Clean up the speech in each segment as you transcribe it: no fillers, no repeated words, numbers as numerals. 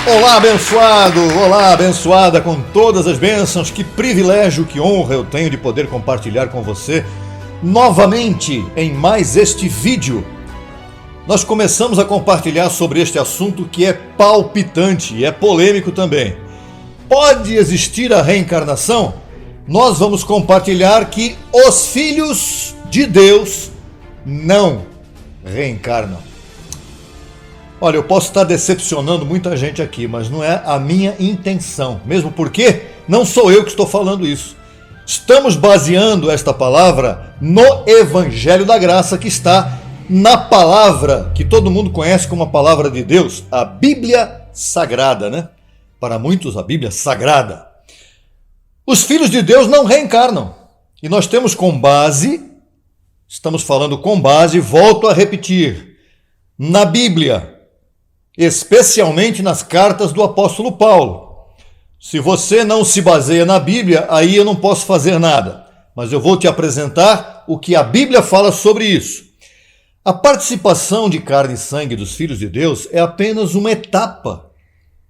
Olá, abençoado! Olá, abençoada com todas as bênçãos. Que privilégio, que honra eu tenho de poder compartilhar com você novamente em mais este vídeo. Nós começamos a compartilhar sobre este assunto que é palpitante e é polêmico também. Pode existir a reencarnação? Nós vamos compartilhar que os filhos de Deus não reencarnam. Olha, eu posso estar decepcionando muita gente aqui, mas não é a minha intenção. Mesmo porque não sou eu que estou falando isso. Estamos baseando esta palavra no Evangelho da Graça, que está na palavra que todo mundo conhece como a palavra de Deus, a Bíblia Sagrada, né? Para muitos, a Bíblia Sagrada. Os filhos de Deus não reencarnam. E nós temos com base, estamos falando com base, volto a repetir, na Bíblia, especialmente nas cartas do apóstolo Paulo. Se você não se baseia na Bíblia, aí eu não posso fazer nada. Mas eu vou te apresentar o que a Bíblia fala sobre isso. A participação de carne e sangue dos filhos de Deus é apenas uma etapa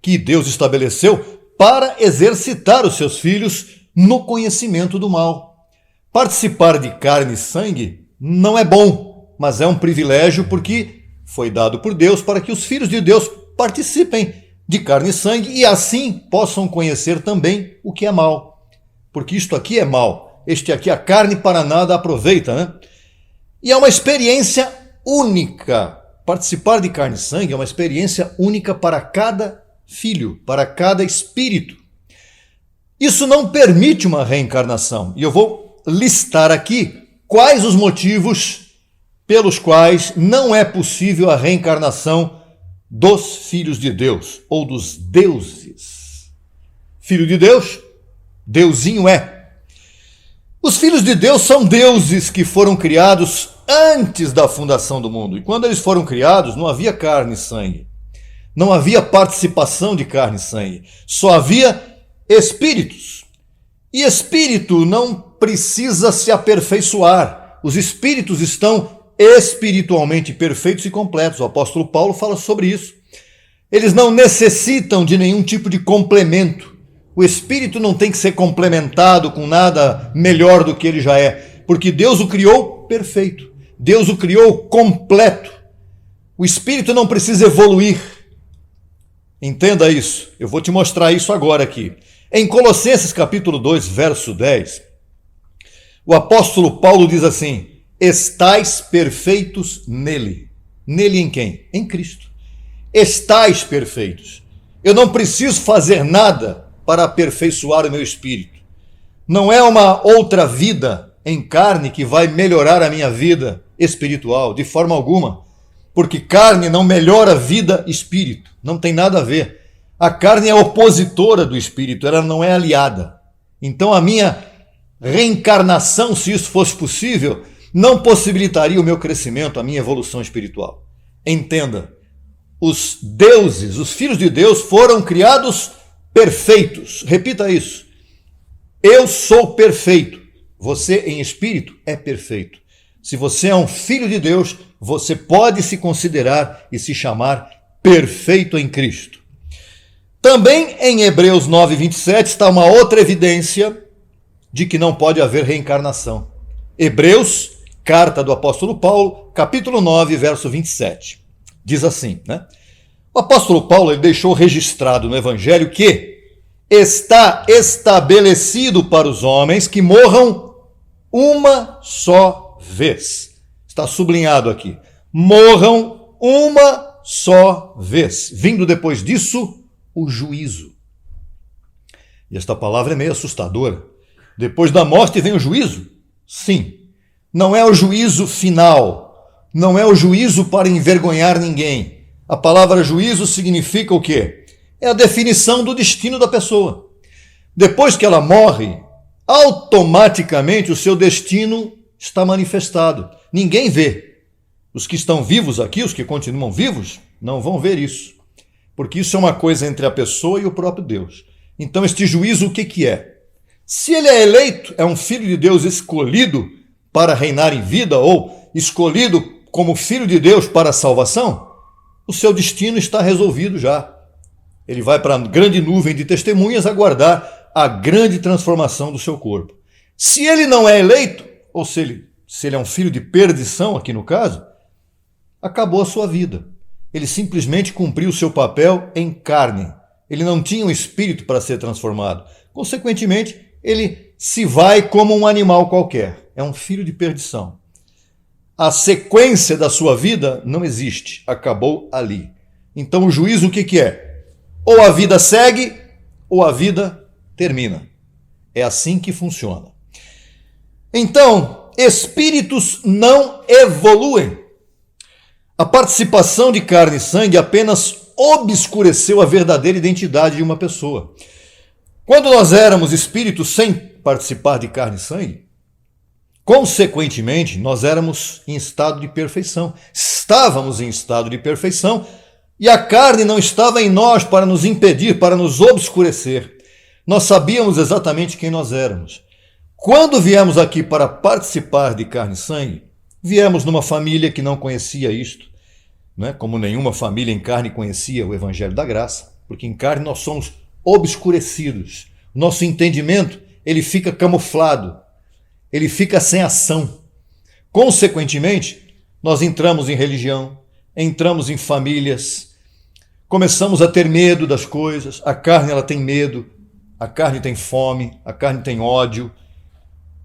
que Deus estabeleceu para exercitar os seus filhos no conhecimento do mal. Participar de carne e sangue não é bom, mas é um privilégio porque foi dado por Deus para que os filhos de Deus participem de carne e sangue e assim possam conhecer também o que é mal. Porque isto aqui é mal. Este aqui, a carne para nada aproveita, né? E é uma experiência única. Participar de carne e sangue é uma experiência única para cada filho, para cada espírito. Isso não permite uma reencarnação. E eu vou listar aqui quais os motivos pelos quais não é possível a reencarnação dos filhos de Deus, ou dos deuses. Filho de Deus, Deusinho é. Os filhos de Deus são deuses que foram criados antes da fundação do mundo. E quando eles foram criados, não havia carne e sangue. Não havia participação de carne e sangue. Só havia espíritos. E espírito não precisa se aperfeiçoar. Os espíritos estão espiritualmente perfeitos e completos. O apóstolo Paulo fala sobre isso. Eles não necessitam de nenhum tipo de complemento. O espírito não tem que ser complementado com nada melhor do que ele já é, porque Deus o criou perfeito. Deus o criou completo. O espírito não precisa evoluir. Entenda isso. Eu vou te mostrar isso agora aqui. Em Colossenses capítulo 2, verso 10, o apóstolo Paulo diz assim: estais perfeitos nele. Nele em quem? Em Cristo. Estais perfeitos. Eu não preciso fazer nada para aperfeiçoar o meu espírito. Não é uma outra vida em carne que vai melhorar a minha vida espiritual, de forma alguma. Porque carne não melhora a vida espírito. Não tem nada a ver. A carne é opositora do espírito, ela não é aliada. Então a minha reencarnação, se isso fosse possível, não possibilitaria o meu crescimento, a minha evolução espiritual. Entenda, os deuses, os filhos de Deus foram criados perfeitos. Repita isso. Eu sou perfeito. Você em espírito é perfeito. Se você é um filho de Deus, você pode se considerar e se chamar perfeito em Cristo. Também em Hebreus 9, 27 está uma outra evidência de que não pode haver reencarnação. Hebreus, carta do apóstolo Paulo, capítulo 9, verso 27. Diz assim, né? O apóstolo Paulo ele deixou registrado no Evangelho que está estabelecido para os homens que morram uma só vez. Está sublinhado aqui. Morram uma só vez. Vindo depois disso, o juízo. E esta palavra é meio assustadora. Depois da morte vem o juízo? Sim. Não é o juízo final. Não é o juízo para envergonhar ninguém. A palavra juízo significa o quê? É a definição do destino da pessoa. Depois que ela morre, automaticamente o seu destino está manifestado. Ninguém vê. Os que estão vivos aqui, os que continuam vivos, não vão ver isso. Porque isso é uma coisa entre a pessoa e o próprio Deus. Então este juízo o que é? Se ele é eleito, é um filho de Deus escolhido para reinar em vida ou escolhido como filho de Deus para a salvação, o seu destino está resolvido já. Ele vai para a grande nuvem de testemunhas aguardar a grande transformação do seu corpo. Se ele não é eleito, ou se ele é um filho de perdição, aqui no caso, acabou a sua vida. Ele simplesmente cumpriu o seu papel em carne. Ele não tinha um espírito para ser transformado. Consequentemente, ele se vai como um animal qualquer. É um filho de perdição. A sequência da sua vida não existe. Acabou ali. Então o juízo o que é? Ou a vida segue, ou a vida termina. É assim que funciona. Então, espíritos não evoluem. A participação de carne e sangue apenas obscureceu a verdadeira identidade de uma pessoa. Quando nós éramos espíritos sem participar de carne e sangue, consequentemente, nós éramos em estado de perfeição. Estávamos em estado de perfeição e a carne não estava em nós para nos impedir, para nos obscurecer. Nós sabíamos exatamente quem nós éramos. Quando viemos aqui para participar de carne e sangue, viemos numa família que não conhecia isto, né? Como nenhuma família em carne conhecia o Evangelho da Graça, porque em carne nós somos obscurecidos. Nosso entendimento, ele fica camuflado, ele fica sem ação. Consequentemente, nós entramos em religião, entramos em famílias, começamos a ter medo das coisas. A carne ela tem medo, a carne tem fome, a carne tem ódio.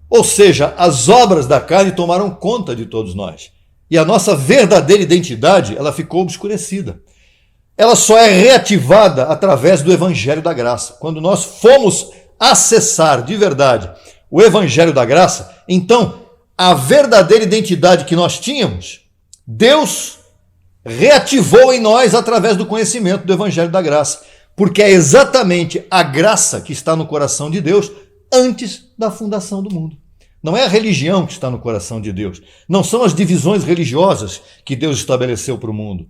Ou seja, as obras da carne tomaram conta de todos nós. E a nossa verdadeira identidade, ela ficou obscurecida. Ela só é reativada através do Evangelho da Graça. Quando nós fomos acessar de verdade o Evangelho da Graça, então a verdadeira identidade que nós tínhamos, Deus reativou em nós através do conhecimento do Evangelho da Graça. Porque é exatamente a graça que está no coração de Deus antes da fundação do mundo. Não é a religião que está no coração de Deus. Não são as divisões religiosas que Deus estabeleceu para o mundo.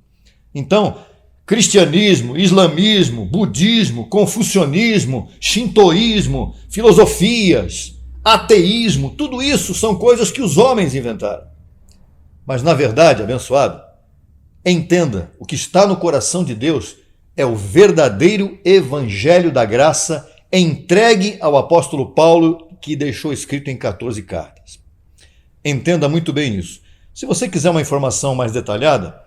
Então, cristianismo, islamismo, budismo, confucionismo, shintoísmo, filosofias, ateísmo, tudo isso são coisas que os homens inventaram. Mas, na verdade, abençoado, entenda, o que está no coração de Deus é o verdadeiro Evangelho da Graça entregue ao apóstolo Paulo, que deixou escrito em 14 cartas. Entenda muito bem isso. Se você quiser uma informação mais detalhada,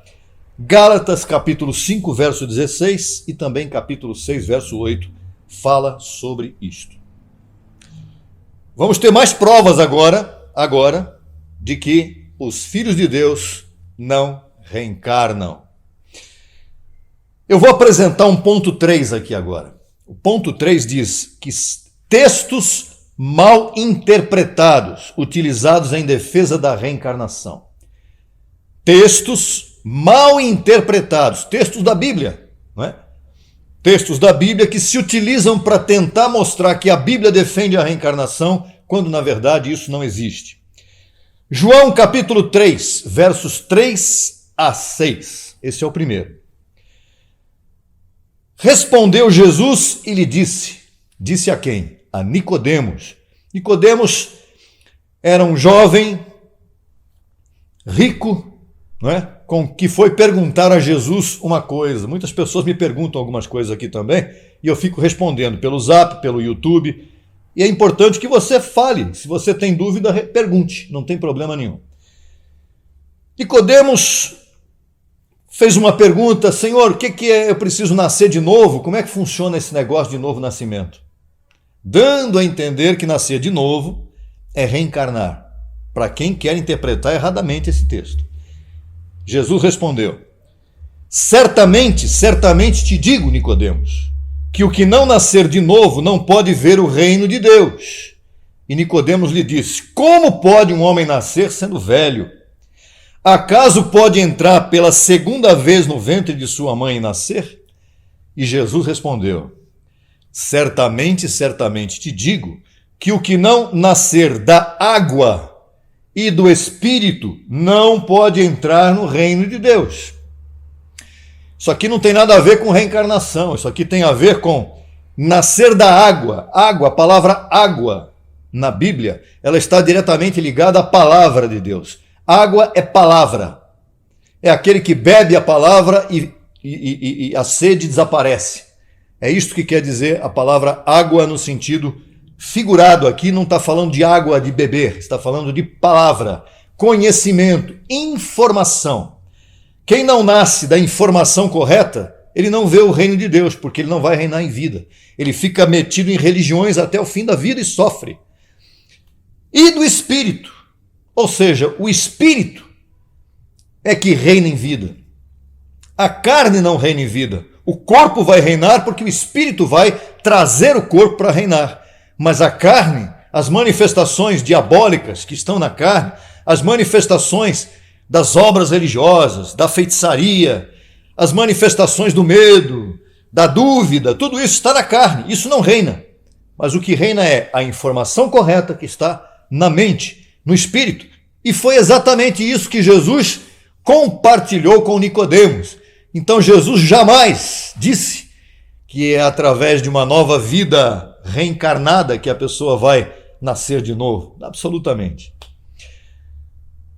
Gálatas capítulo 5, verso 16 e também capítulo 6, verso 8, fala sobre isto. Vamos ter mais provas agora de que os filhos de Deus não reencarnam. Eu vou apresentar um ponto 3 aqui agora. O ponto 3 diz que textos mal interpretados, utilizados em defesa da reencarnação. Textos mal interpretados, textos da Bíblia, não é? Textos da Bíblia que se utilizam para tentar mostrar que a Bíblia defende a reencarnação, quando na verdade isso não existe. João capítulo 3, versos 3 a 6. Esse é o primeiro. Respondeu Jesus e lhe disse a quem? A Nicodemos. Nicodemos era um jovem rico, não é? Que foi perguntar a Jesus uma coisa. Muitas pessoas me perguntam algumas coisas aqui também e eu fico respondendo pelo Zap, pelo YouTube. E é importante que você fale. Se você tem dúvida, pergunte. Não tem problema nenhum. Nicodemos fez uma pergunta: Senhor, o que é eu preciso nascer de novo? Como é que funciona esse negócio de novo nascimento? Dando a entender que nascer de novo é reencarnar, para quem quer interpretar erradamente esse texto. Jesus respondeu: certamente te digo, Nicodemos, que o que não nascer de novo não pode ver o reino de Deus. E Nicodemos lhe disse: como pode um homem nascer sendo velho? Acaso pode entrar pela segunda vez no ventre de sua mãe e nascer? E Jesus respondeu: certamente te digo que o que não nascer da água e do Espírito não pode entrar no reino de Deus. Isso aqui não tem nada a ver com reencarnação, isso aqui tem a ver com nascer da água. Água, a palavra água na Bíblia, ela está diretamente ligada à palavra de Deus. Água é palavra. É aquele que bebe a palavra e a sede desaparece. É isto que quer dizer a palavra água no sentido figurado. Aqui não está falando de água de beber, está falando de palavra, conhecimento, informação. Quem não nasce da informação correta, ele não vê o reino de Deus, porque ele não vai reinar em vida. Ele fica metido em religiões até o fim da vida e sofre. E do Espírito, ou seja, o Espírito é que reina em vida. A carne não reina em vida. O corpo vai reinar porque o Espírito vai trazer o corpo para reinar. Mas a carne, as manifestações diabólicas que estão na carne, as manifestações das obras religiosas, da feitiçaria, as manifestações do medo, da dúvida, tudo isso está na carne, isso não reina. Mas o que reina é a informação correta que está na mente, no Espírito. E foi exatamente isso que Jesus compartilhou com Nicodemos. Então Jesus jamais disse que é através de uma nova vida reencarnada que a pessoa vai nascer de novo. Absolutamente.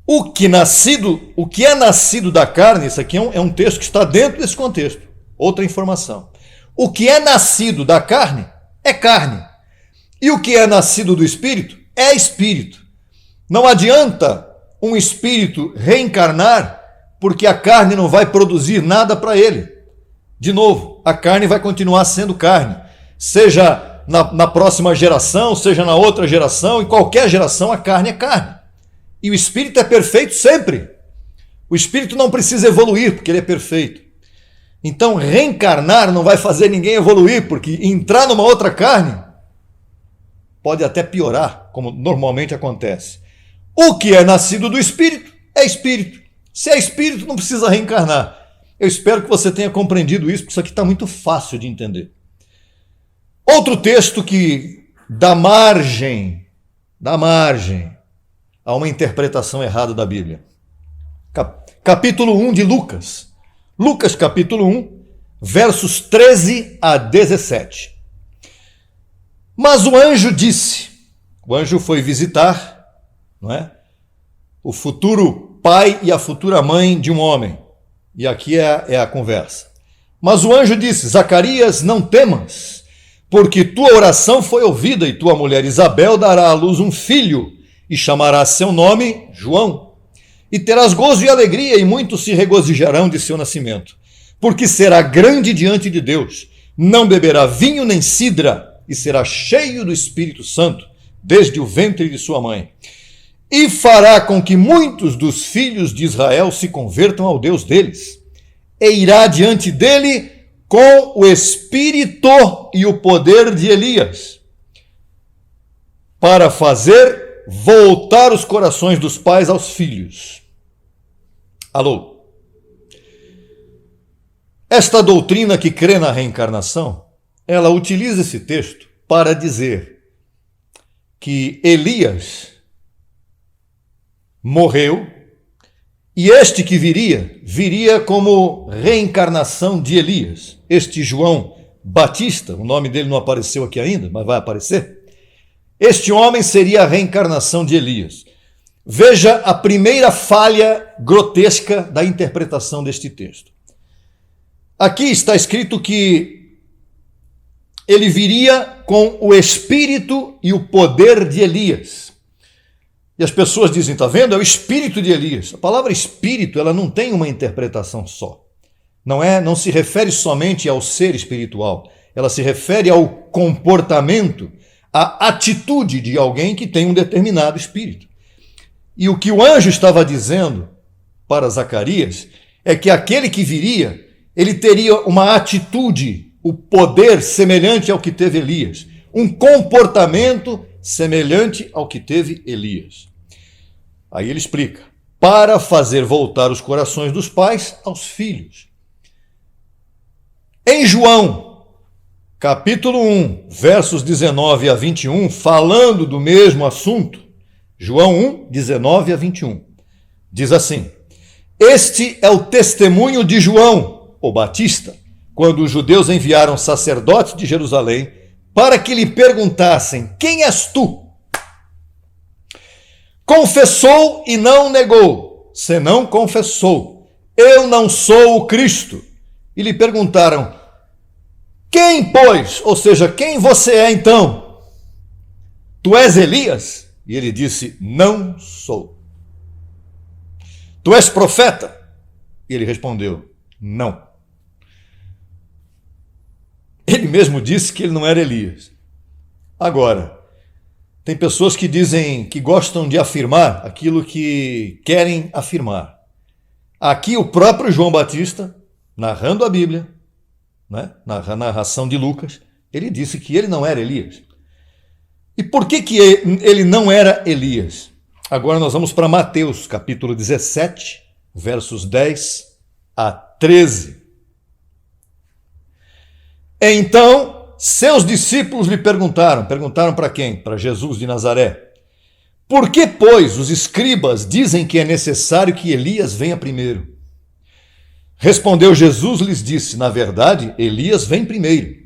O que é nascido da carne, isso aqui é um texto que está dentro desse contexto. Outra informação. O que é nascido da carne é carne. E o que é nascido do Espírito é Espírito. Não adianta um espírito reencarnar porque a carne não vai produzir nada para ele. De novo, a carne vai continuar sendo carne. Seja na próxima geração, seja na outra geração, em qualquer geração a carne é carne. E o espírito é perfeito sempre. O espírito não precisa evoluir porque ele é perfeito. Então reencarnar não vai fazer ninguém evoluir, porque entrar numa outra carne pode até piorar, como normalmente acontece. O que é nascido do Espírito é Espírito. Se é Espírito, não precisa reencarnar. Eu espero que você tenha compreendido isso, porque isso aqui está muito fácil de entender. Outro texto que dá margem a uma interpretação errada da Bíblia. Capítulo 1 de Lucas. Lucas, capítulo 1, versos 13 a 17. Mas o anjo foi visitar, não é? O futuro pai e a futura mãe de um homem. E aqui é a conversa. Mas o anjo disse: Zacarias, não temas, porque tua oração foi ouvida e tua mulher Isabel dará à luz um filho e chamarás seu nome João. E terás gozo e alegria e muitos se regozijarão de seu nascimento, porque será grande diante de Deus, não beberá vinho nem cidra e será cheio do Espírito Santo desde o ventre de sua mãe. E fará com que muitos dos filhos de Israel se convertam ao Deus deles. E irá diante dele com o espírito e o poder de Elias, para fazer voltar os corações dos pais aos filhos. Alô? Esta doutrina que crê na reencarnação, ela utiliza esse texto para dizer que Elias morreu e este que viria como reencarnação de Elias. Este João Batista, o nome dele não apareceu aqui ainda, mas vai aparecer. Este homem seria a reencarnação de Elias. Veja a primeira falha grotesca da interpretação deste texto. Aqui está escrito que ele viria com o espírito e o poder de Elias. E as pessoas dizem, está vendo? É o espírito de Elias. A palavra espírito, ela não tem uma interpretação só. Não se refere somente ao ser espiritual. Ela se refere ao comportamento, à atitude de alguém que tem um determinado espírito. E o que o anjo estava dizendo para Zacarias é que aquele que viria, ele teria uma atitude, o poder semelhante ao que teve Elias, um comportamento semelhante ao que teve Elias. Aí ele explica, para fazer voltar os corações dos pais aos filhos. Em João, capítulo 1, versos 19 a 21, falando do mesmo assunto, João 1, 19 a 21, diz assim: Este é o testemunho de João, o Batista, quando os judeus enviaram sacerdotes de Jerusalém para que lhe perguntassem, quem és tu? Confessou e não negou, senão confessou, eu não sou o Cristo. E lhe perguntaram, Quem, pois? Ou seja, quem você é então? Tu és Elias? E ele disse, não sou. Tu és profeta? E ele respondeu, não. Ele mesmo disse que ele não era Elias. Agora, tem pessoas que dizem que gostam de afirmar aquilo que querem afirmar. Aqui o próprio João Batista, narrando a Bíblia, né, na narração de Lucas, ele disse que ele não era Elias. E por que ele não era Elias? Agora nós vamos para Mateus, capítulo 17, versos 10 a 13. Então, seus discípulos lhe perguntaram para quem? Para Jesus de Nazaré. Por que, pois, os escribas dizem que é necessário que Elias venha primeiro? Respondeu Jesus, lhes disse, na verdade, Elias vem primeiro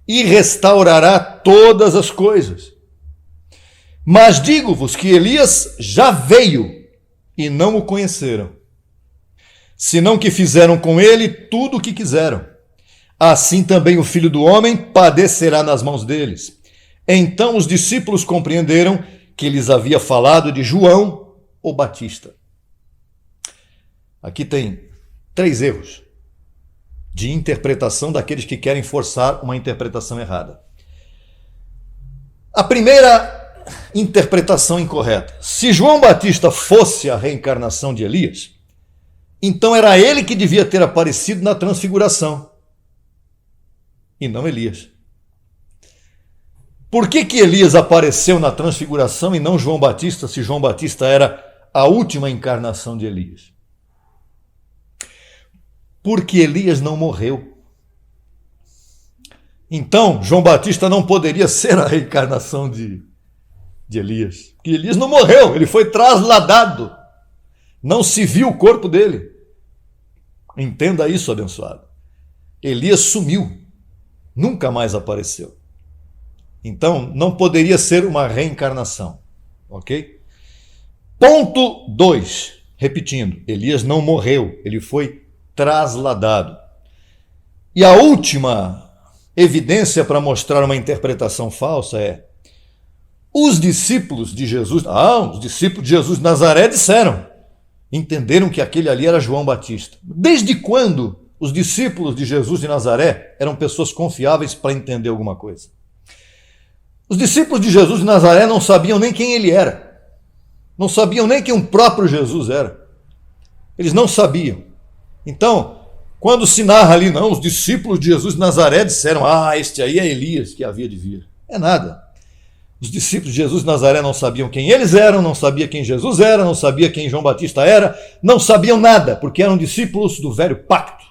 e restaurará todas as coisas. Mas digo-vos que Elias já veio e não o conheceram, senão que fizeram com ele tudo o que quiseram. Assim também o Filho do Homem padecerá nas mãos deles. Então os discípulos compreenderam que lhes havia falado de João o Batista. Aqui tem 3 erros de interpretação daqueles que querem forçar uma interpretação errada. A primeira interpretação incorreta. Se João Batista fosse a reencarnação de Elias, então era ele que devia ter aparecido na transfiguração e não Elias. Por que Elias apareceu na transfiguração e não João Batista, se João Batista era a última encarnação de Elias? Porque Elias não morreu. Então, João Batista não poderia ser a reencarnação de Elias. Porque Elias não morreu, ele foi trasladado. Não se viu o corpo dele. Entenda isso, abençoado. Elias sumiu, nunca mais apareceu. Então, não poderia ser uma reencarnação. Ok? Ponto 2. Repetindo, Elias não morreu, ele foi trasladado. E a última evidência para mostrar uma interpretação falsa é: os discípulos de Jesus, os discípulos de Jesus de Nazaré entenderam que aquele ali era João Batista. Desde quando os discípulos de Jesus de Nazaré eram pessoas confiáveis para entender alguma coisa? Os discípulos de Jesus de Nazaré não sabiam nem quem ele era. Não sabiam nem quem o próprio Jesus era. Eles não sabiam. Então, quando se narra ali, não, os discípulos de Jesus de Nazaré disseram, este aí é Elias que havia de vir. É nada. Os discípulos de Jesus de Nazaré não sabiam quem eles eram, não sabiam quem Jesus era, não sabiam quem João Batista era, não sabiam nada, porque eram discípulos do velho pacto.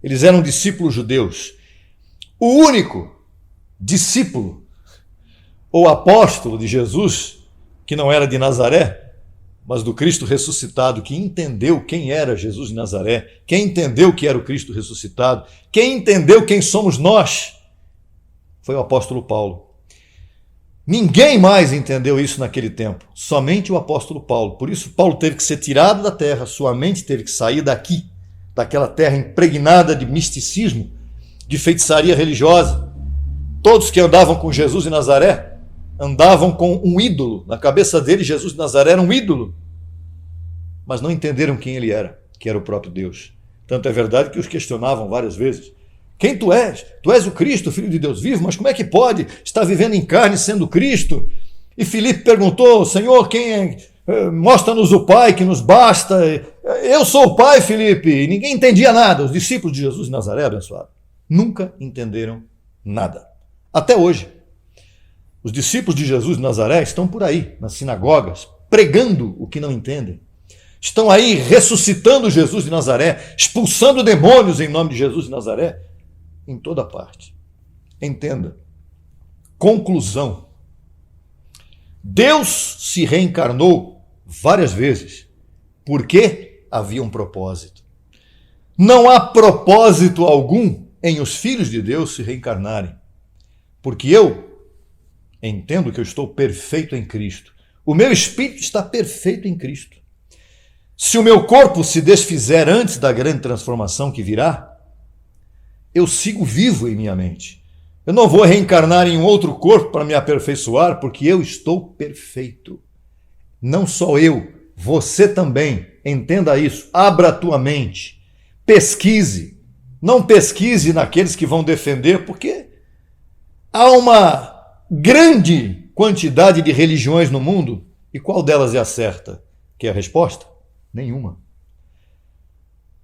Eles eram discípulos judeus. O único discípulo ou apóstolo de Jesus, que não era de Nazaré, mas do Cristo ressuscitado, que entendeu quem era Jesus de Nazaré, quem entendeu que era o Cristo ressuscitado, quem entendeu quem somos nós, foi o apóstolo Paulo. Ninguém mais entendeu isso naquele tempo, somente o apóstolo Paulo. Por isso Paulo teve que ser tirado da terra, sua mente teve que sair daqui, daquela terra impregnada de misticismo, de feitiçaria religiosa. Todos que andavam com Jesus de Nazaré andavam com um ídolo. Na cabeça dele, Jesus de Nazaré era um ídolo. Mas não entenderam quem ele era, que era o próprio Deus. Tanto é verdade que os questionavam várias vezes. Quem tu és? Tu és o Cristo, Filho de Deus vivo, mas como é que pode estar vivendo em carne sendo Cristo? E Filipe perguntou, Senhor, quem é? Mostra-nos o Pai que nos basta. Eu sou o Pai, Filipe. E ninguém entendia nada. Os discípulos de Jesus de Nazaré, abençoado, nunca entenderam nada. Até hoje. Os discípulos de Jesus de Nazaré estão por aí, nas sinagogas, pregando o que não entendem. Estão aí ressuscitando Jesus de Nazaré, expulsando demônios em nome de Jesus de Nazaré, em toda parte. Entenda. Conclusão. Deus se reencarnou várias vezes, porque havia um propósito. Não há propósito algum em os filhos de Deus se reencarnarem, porque eu entendo que eu estou perfeito em Cristo. O meu espírito está perfeito em Cristo. Se o meu corpo se desfizer antes da grande transformação que virá, eu sigo vivo em minha mente. Eu não vou reencarnar em um outro corpo para me aperfeiçoar, porque eu estou perfeito. Não só eu, você também. Entenda isso. Abra a tua mente. Pesquise. Não pesquise naqueles que vão defender, porque há uma grande quantidade de religiões no mundo. E qual delas é a certa? Que é a resposta? Nenhuma.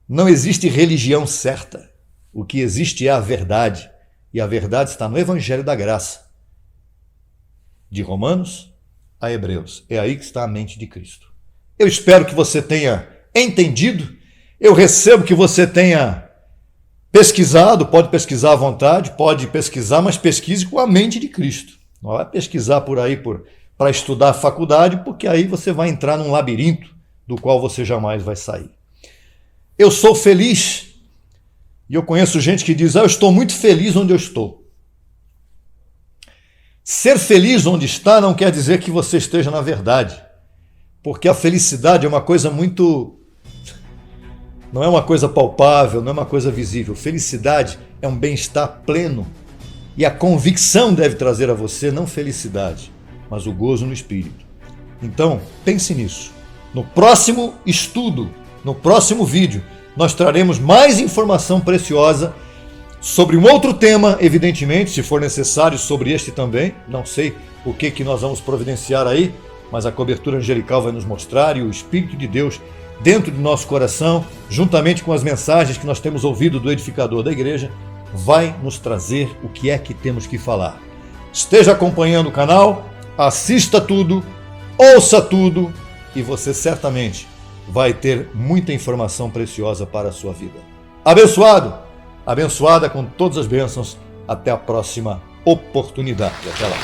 Não existe religião certa. O que existe é a verdade. E a verdade está no Evangelho da Graça. De Romanos a Hebreus. É aí que está a mente de Cristo. Eu espero que você tenha entendido. Eu recebo que você tenha pesquisado. Pode pesquisar à vontade, pode pesquisar, mas pesquise com a mente de Cristo. Não vai pesquisar por aí para estudar a faculdade, porque aí você vai entrar num labirinto do qual você jamais vai sair. Eu sou feliz. E eu conheço gente que diz, eu estou muito feliz onde eu estou. Ser feliz onde está não quer dizer que você esteja na verdade. Porque a felicidade é uma coisa muito... não é uma coisa palpável, não é uma coisa visível. Felicidade é um bem-estar pleno. E a convicção deve trazer a você não felicidade, mas o gozo no espírito. Então, pense nisso. No próximo estudo, no próximo vídeo, nós traremos mais informação preciosa sobre um outro tema, evidentemente, se for necessário, sobre este também. Não sei o que nós vamos providenciar aí, mas a cobertura angelical vai nos mostrar e o Espírito de Deus dentro do nosso coração, juntamente com as mensagens que nós temos ouvido do edificador da igreja, vai nos trazer o que é que temos que falar. Esteja acompanhando o canal, assista tudo, ouça tudo e você certamente vai ter muita informação preciosa para a sua vida. Abençoado, abençoada com todas as bênçãos. Até a próxima oportunidade. Até lá.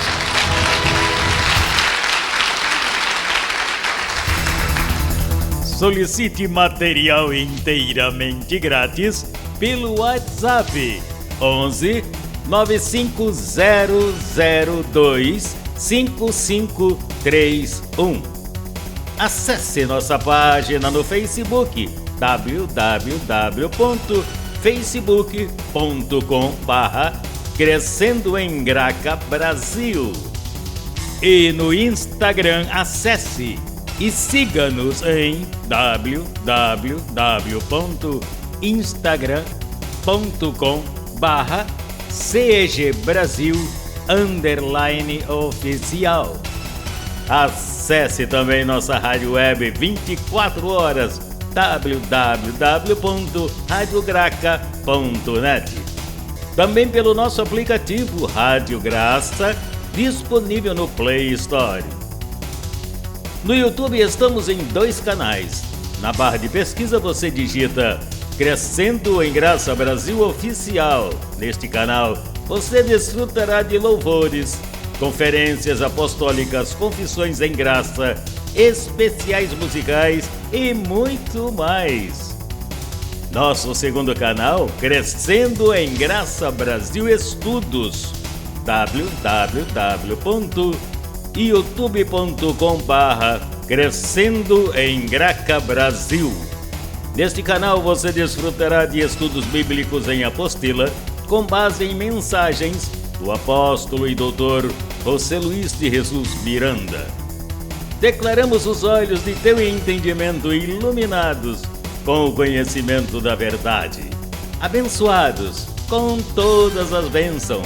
Solicite material inteiramente grátis pelo WhatsApp 11 95002 5531. Acesse nossa página no Facebook www.facebook.com/Crescendo em Graca Brasil e no Instagram acesse e siga-nos em www.instagram.com/CEGBrasil_oficial. Acesse também nossa rádio web 24 horas www.radiograca.net. Também pelo nosso aplicativo Rádio Graça, disponível no Play Store. No YouTube estamos em 2 canais. Na barra de pesquisa você digita Crescendo em Graça Brasil Oficial. Neste canal você desfrutará de louvores, conferências apostólicas, confissões em graça, especiais musicais e muito mais. Nosso segundo canal, Crescendo em Graça Brasil Estudos, www.youtube.com/Crescendo em Graca Brasil. Neste canal você desfrutará de estudos bíblicos em apostila, com base em mensagens do apóstolo e doutor José Luiz de Jesus Miranda. Declaramos os olhos de teu entendimento iluminados com o conhecimento da verdade, abençoados com todas as bênçãos.